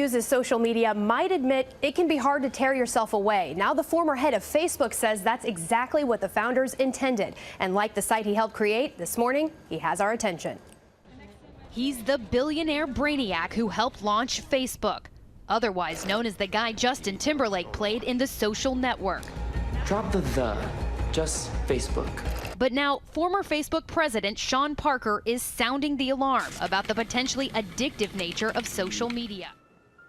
uses social media might admit it can be hard to tear yourself away. Now the former head of Facebook says that's exactly what the founders intended. And like the site he helped create, this morning he has our attention. He's the billionaire brainiac who helped launch Facebook, otherwise known as the guy Justin Timberlake played in The Social Network. Drop the, just Facebook. But now, former Facebook president Sean Parker is sounding the alarm about the potentially addictive nature of social media.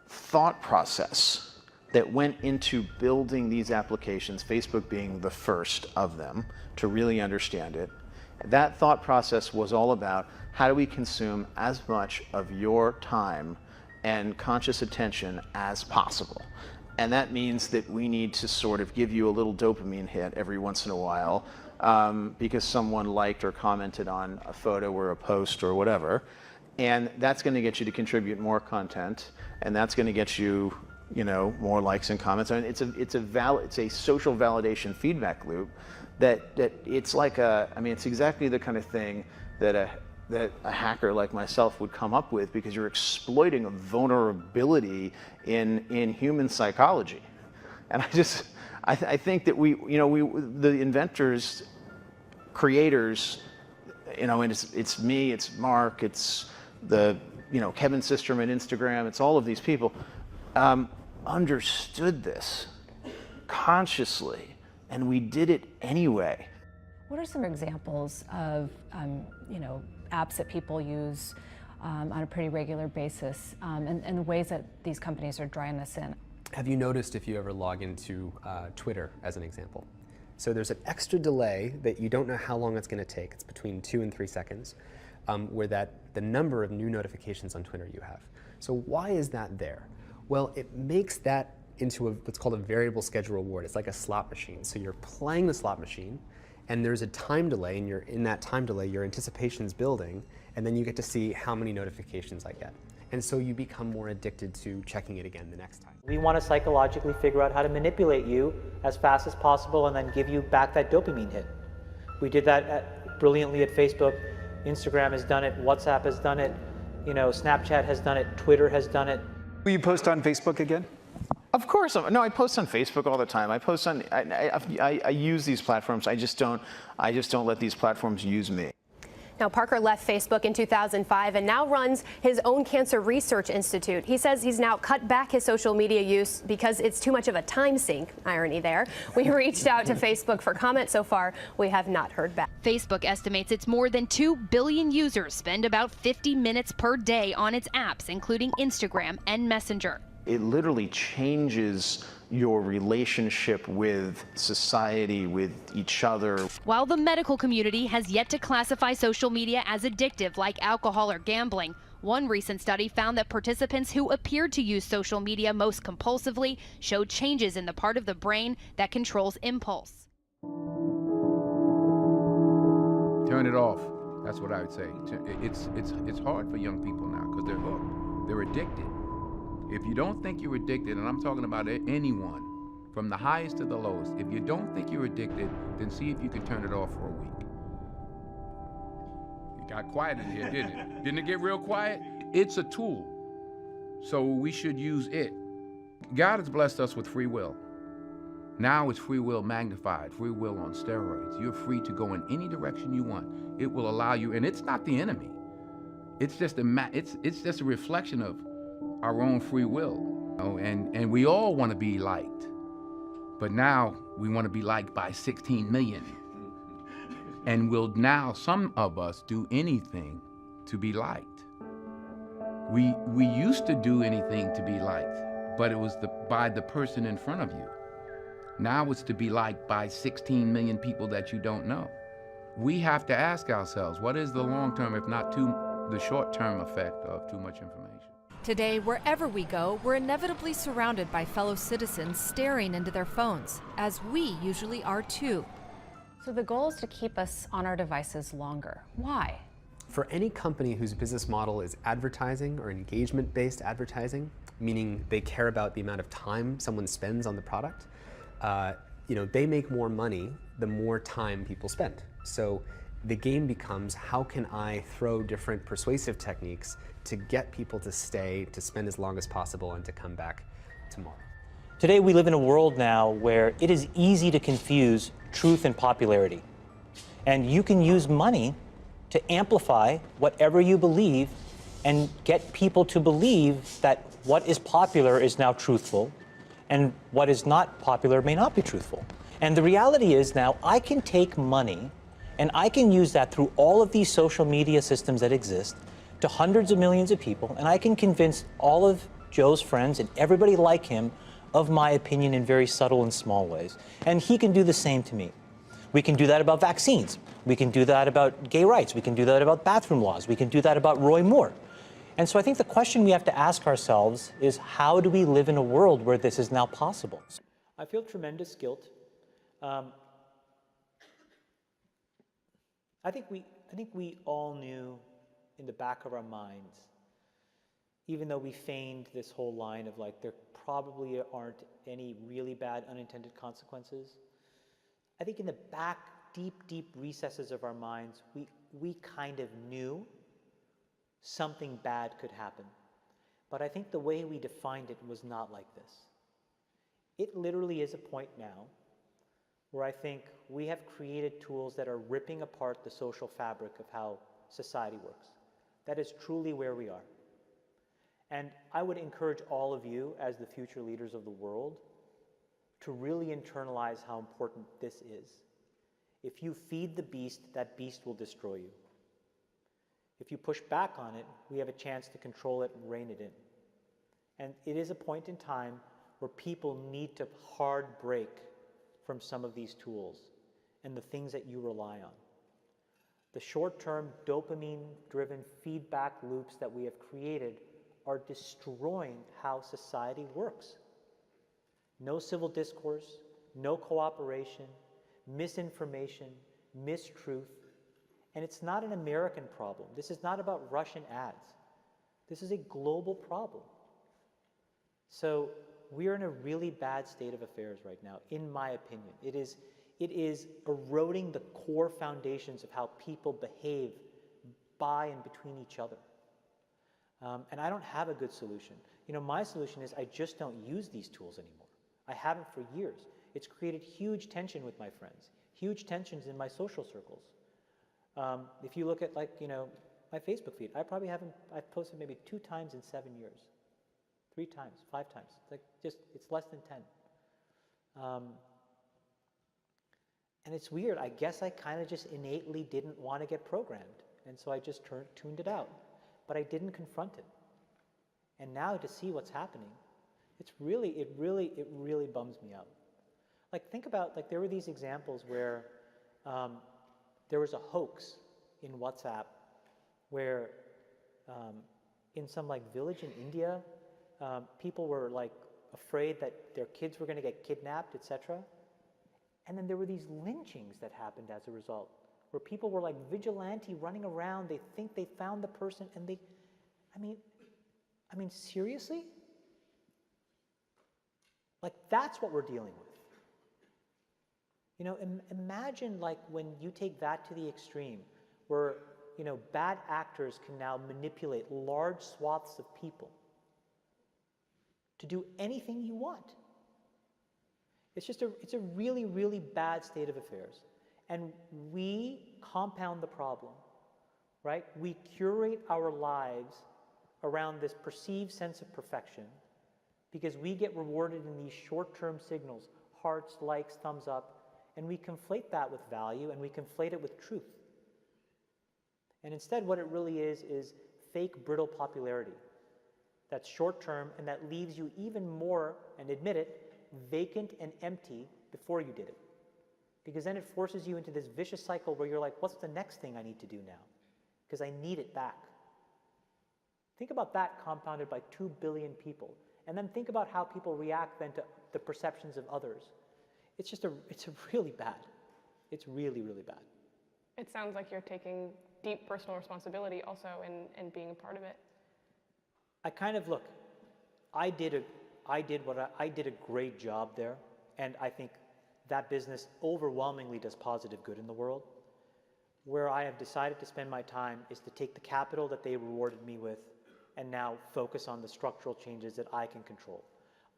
Thought process that went into building these applications, Facebook being the first of them to really understand it, that thought process was all about how do we consume as much of your time and conscious attention as possible. And that means that we need to sort of give you a little dopamine hit every once in a while because someone liked or commented on a photo or a post or whatever. And that's going to get you to contribute more content, and that's going to get you, more likes and comments. I mean, it's a social validation feedback loop that it's like it's exactly the kind of thing that a hacker like myself would come up with, because you're exploiting a vulnerability in human psychology. And I think that the inventors, creators, and it's me, it's Mark, it's the, Kevin Systerman, Instagram, it's all of these people, understood this consciously, and we did it anyway. What are some examples of, apps that people use on a pretty regular basis, and the ways that these companies are drawing this in? Have you noticed, if you ever log into Twitter, as an example, so there's an extra delay that you don't know how long it's going to take. It's between 2 and 3 seconds, where the number of new notifications on Twitter you have. So why is that there? Well, it makes that into what's called a variable schedule reward. It's like a slot machine. So you're playing the slot machine, and there's a time delay, and in that time delay, your anticipation's building, and then you get to see how many notifications I get. And so you become more addicted to checking it again the next time. We want to psychologically figure out how to manipulate you as fast as possible and then give you back that dopamine hit. We did that brilliantly at Facebook. Instagram has done it, WhatsApp has done it, Snapchat has done it, Twitter has done it. Will you post on Facebook again? Of course. No, I post on Facebook all the time. I use these platforms. I just don't let these platforms use me. Now, Parker left Facebook in 2005 and now runs his own cancer research institute. He says he's now cut back his social media use because it's too much of a time sink. Irony there. We reached out to Facebook for comment. So far, we have not heard back. Facebook estimates its more than 2 billion users spend about 50 minutes per day on its apps, including Instagram and Messenger. It literally changes your relationship with society, with each other. While the medical community has yet to classify social media as addictive like alcohol or gambling, one recent study found that participants who appeared to use social media most compulsively showed changes in the part of the brain that controls impulse. Turn it off. That's what I would say. It's hard for young people now because they're hooked. They're addicted. If you don't think you're addicted, and I'm talking about anyone, from the highest to the lowest, if you don't think you're addicted, then see if you can turn it off for a week. It got quiet in here, didn't it? Didn't it get real quiet? It's a tool, so we should use it. God has blessed us with free will. Now it's free will magnified, free will on steroids. You're free to go in any direction you want. It will allow you, and it's not the enemy. It's just a reflection of our own free will, and we all want to be liked, but now we want to be liked by 16 million, and will now some of us do anything to be liked. We used to do anything to be liked, but it was by the person in front of you. Now it's to be liked by 16 million people that you don't know. We have to ask ourselves, what is the long-term, if not the short-term effect of too much information? Today, wherever we go, we're inevitably surrounded by fellow citizens staring into their phones, as we usually are too. So the goal is to keep us on our devices longer. Why? For any company whose business model is advertising or engagement-based advertising, meaning they care about the amount of time someone spends on the product, they make more money the more time people spend. So the game becomes, how can I throw different persuasive techniques to get people to stay, to spend as long as possible, and to come back tomorrow? Today we live in a world now where it is easy to confuse truth and popularity. And you can use money to amplify whatever you believe and get people to believe that what is popular is now truthful and what is not popular may not be truthful. And the reality is now I can take money and I can use that through all of these social media systems that exist to hundreds of millions of people, and I can convince all of Joe's friends and everybody like him of my opinion in very subtle and small ways. And he can do the same to me. We can do that about vaccines. We can do that about gay rights. We can do that about bathroom laws. We can do that about Roy Moore. And so I think the question we have to ask ourselves is, how do we live in a world where this is now possible? I feel tremendous guilt. I think we all knew in the back of our minds, even though we feigned this whole line of like, there probably aren't any really bad unintended consequences. I think in the back, deep recesses of our minds, we kind of knew something bad could happen. But I think the way we defined it was not like this. It literally is a point now where I think we have created tools that are ripping apart the social fabric of how society works. That is truly where we are. And I would encourage all of you, as the future leaders of the world, to really internalize how important this is. If you feed the beast, that beast will destroy you. If you push back on it, we have a chance to control it and rein it in. And it is a point in time where people need to hard break from some of these tools and the things that you rely on. The short-term dopamine-driven feedback loops that we have created are destroying how society works. No civil discourse, no cooperation, misinformation, mistruth. And it's not an American problem. This is not about Russian ads. This is a global problem. So we're in a really bad state of affairs right now, in my opinion. It is eroding the core foundations of how people behave by and between each other. And I don't have a good solution. You know, my solution is I just don't use these tools anymore. I haven't for years. It's created huge tension with my friends, huge tensions in my social circles. If you look at, like, you know, my Facebook feed, I've posted maybe 2 times in 7 years. 3 times, 5 times. It's less than 10. And it's weird. I guess I kind of just innately didn't want to get programmed. And so I just tuned it out. But I didn't confront it. And now to see what's happening, it really bums me out. Like, think about, like, there were these examples where there was a hoax in WhatsApp where in some, like, village in India, people were, like, afraid that their kids were going to get kidnapped, etc. And then there were these lynchings that happened as a result, where people were like vigilante running around. They think they found the person, and I mean, seriously? Like, that's what we're dealing with. You know, imagine, like, when you take that to the extreme, where, you know, bad actors can now manipulate large swaths of people to do anything you want. It's a really bad state of affairs. And we compound the problem, right? We curate our lives around this perceived sense of perfection because we get rewarded in these short-term signals, hearts, likes, thumbs up, and we conflate that with value and we conflate it with truth. And instead, what it really is fake, brittle popularity that's short-term and that leaves you even more, and admit it, vacant and empty before you did it. Because then it forces you into this vicious cycle where you're like, what's the next thing I need to do now? Because I need it back. Think about that compounded by 2 billion people. And then think about how people react then to the perceptions of others. It's really bad. It's really bad. It sounds like you're taking deep personal responsibility also in being a part of it. I kind of, look, I did a great job there, and I think that business overwhelmingly does positive good in the world. Where I have decided to spend my time is to take the capital that they rewarded me with and now focus on the structural changes that I can control.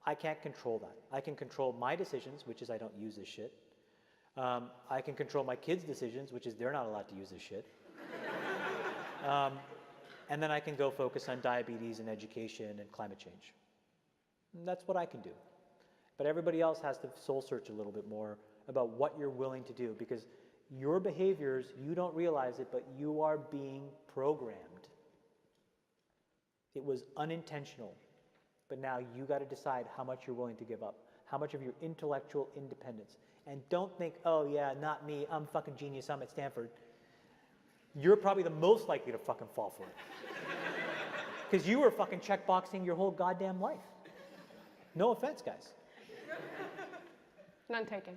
I can't control that. I can control my decisions, which is I don't use this shit. I can control my kids' decisions, which is they're not allowed to use this shit. And then I can go focus on diabetes and education and climate change. And that's what I can do. But everybody else has to soul search a little bit more about what you're willing to do, because your behaviors, you don't realize it, but you are being programmed. It was unintentional, but now you got to decide how much you're willing to give up, how much of your intellectual independence. And don't think, oh yeah, not me, I'm fucking genius, I'm at Stanford. You're probably the most likely to fucking fall for it. Because you were fucking checkboxing your whole goddamn life. No offense, guys. None taken.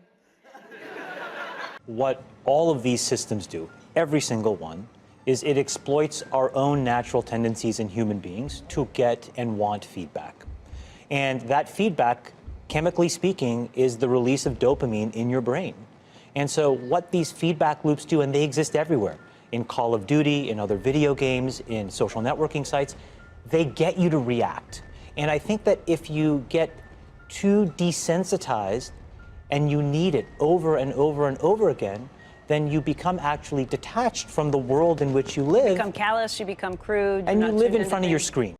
What all of these systems do, every single one, is it exploits our own natural tendencies in human beings to get and want feedback. And that feedback, chemically speaking, is the release of dopamine in your brain. And so what these feedback loops do, and they exist everywhere, in Call of Duty, in other video games, in social networking sites, they get you to react. And I think that if you get too desensitized and you need it over and over and over again, then you become actually detached from the world in which you live. You become callous, you become crude. And you live in front of your screen.